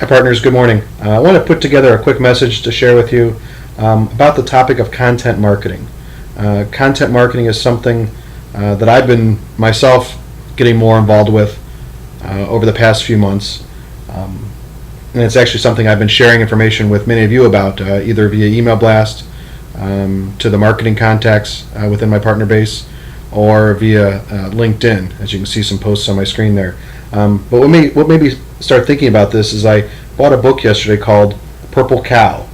Partners, good morning. I want to put together a quick message to share with you about the topic of content marketing. Content marketing is something that I've been myself getting more involved with over the past few months. And it's actually something I've been sharing information with many of you about, either via email blast to the marketing contacts within my partner base, or via LinkedIn, as you can see some posts on my screen there. But what made me start thinking about this is I bought a book yesterday called Purple Cow.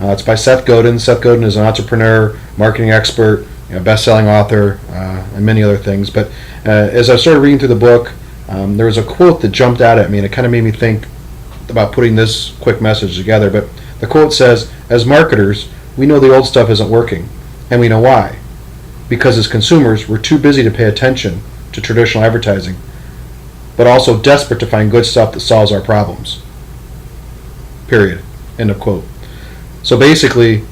It's by Seth Godin. Seth Godin is an entrepreneur, marketing expert, best-selling author, and many other things. But as I started reading through the book, there was a quote that jumped out at me, and it kind of made me think about putting this quick message together. But the quote says, "As marketers, we know the old stuff isn't working, and we know why. Because as consumers, we're too busy to pay attention to traditional advertising, but also desperate to find good stuff that solves our problems." Period. End of quote. So basically,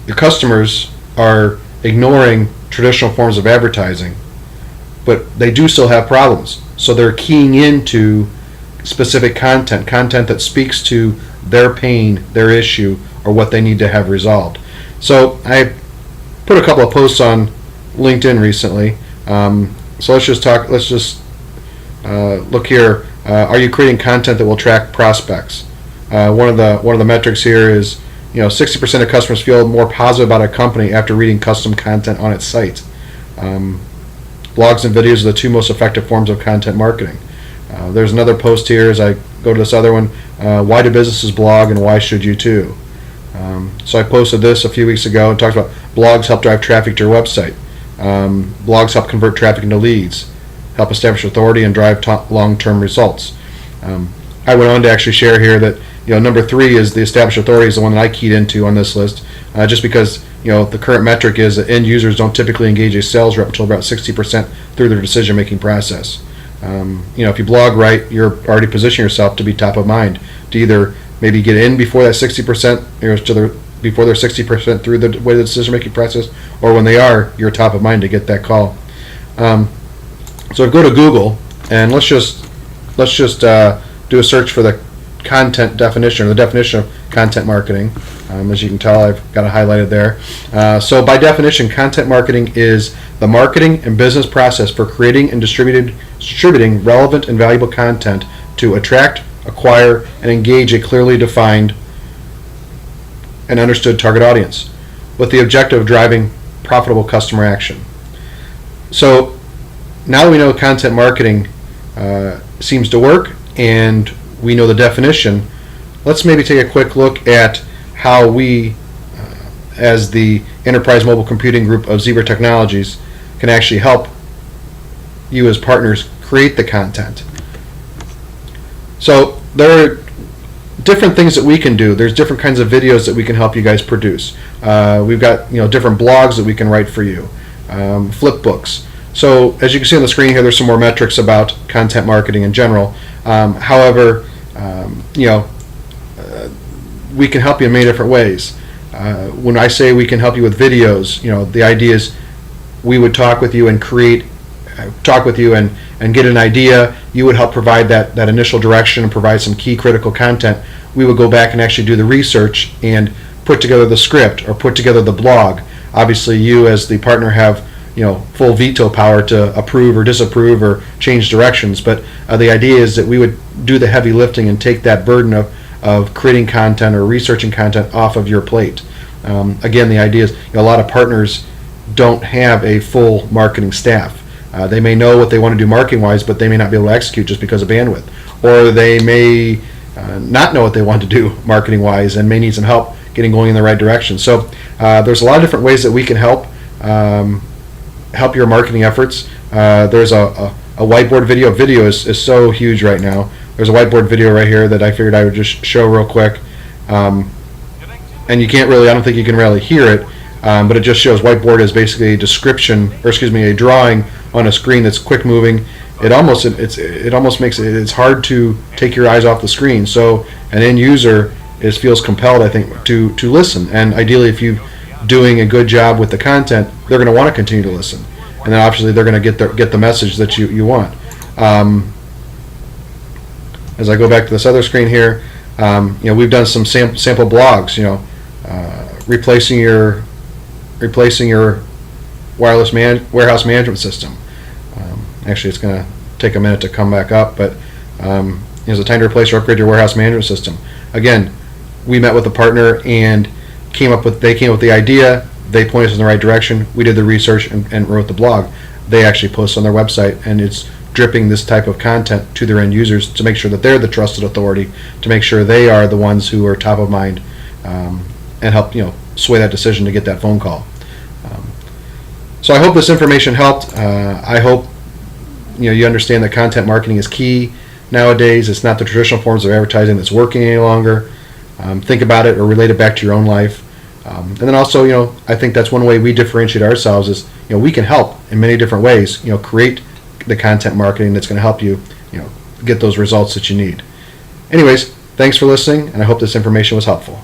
the customers are ignoring traditional forms of advertising, but they do still have problems. So they're keying into specific content that speaks to their pain, their issue, or what they need to have resolved. So I put a couple of posts on LinkedIn recently. So let's just look here. Are you creating content that will attract prospects? One of the metrics here is 60% of customers feel more positive about a company after reading custom content on its site. Blogs and videos are the two most effective forms of content marketing. There's another post here as I go to this other one. Why do businesses blog, and why should you too? So I posted this a few weeks ago and talked about blogs help drive traffic to your website. Blogs help convert traffic into leads, help establish authority, and drive long-term results. I went on to actually share here that number 3 is the established authority is the one that I keyed into on this list, just because the current metric is that end users don't typically engage a sales rep until about 60% through their decision-making process. If you blog right, you're already positioning yourself to be top of mind, to either maybe get in before that 60%, before they're 60% through the way the decision-making process, or when they are, you're top of mind to get that call. So go to Google and let's just do a search for the content definition, or the definition of content marketing. As you can tell, I've got it highlighted there. So by definition, content marketing is the marketing and business process for creating and distributing relevant and valuable content to attract, acquire, and engage a clearly defined and understood target audience, with the objective of driving profitable customer action. So now that we know content marketing seems to work, and we know the definition, let's maybe take a quick look at how we, as the Enterprise Mobile Computing Group of Zebra Technologies, can actually help you as partners create the content. So there are different things that we can do. There's different kinds of videos that we can help you guys produce. We've got different blogs that we can write for you, flip books. So as you can see on the screen here, there's some more metrics about content marketing in general. However, we can help you in many different ways. When I say we can help you with videos, the idea is we would talk with you and and get an idea. You would help provide that initial direction and provide some key critical content. We would go back and actually do the research and put together the script or put together the blog. Obviously, you as the partner have full veto power to approve or disapprove or change directions, but the idea is that we would do the heavy lifting and take that burden of creating content or researching content off of your plate. Again, the idea is a lot of partners don't have a full marketing staff. They may know what they want to do marketing wise, but they may not be able to execute just because of bandwidth, or they may not know what they want to do marketing wise and may need some help getting going in the right direction. So there's a lot of different ways that we can help your marketing efforts. There's a whiteboard video. Video is so huge right now. There's a whiteboard video right here that I figured I would just show real quick. And you can't really, I don't think you can really hear it, but it just shows whiteboard is basically a drawing on a screen that's quick moving. It almost makes it's hard to take your eyes off the screen. So an end user feels compelled, I think, to listen. And ideally, if you're doing a good job with the content, they're going to want to continue to listen. And then obviously they're going to get the message that you want. As I go back to this other screen here, We've done some sample blogs. Replacing your warehouse management system. Actually, it's going to take a minute to come back up, but it's a time to replace or upgrade your warehouse management system. Again, we met with a partner and they came up with the idea. They pointed us in the right direction. We did the research and wrote the blog. They actually post on their website, and it's dripping this type of content to their end users to make sure that they're the trusted authority, to make sure they are the ones who are top of mind, and help sway that decision to get that phone call. So I hope this information helped. I hope you understand that content marketing is key nowadays. It's not the traditional forms of advertising that's working any longer. Think about it or relate it back to your own life. And then also, I think that's one way we differentiate ourselves is, we can help in many different ways, create the content marketing that's going to help you, get those results that you need. Anyways, thanks for listening, and I hope this information was helpful.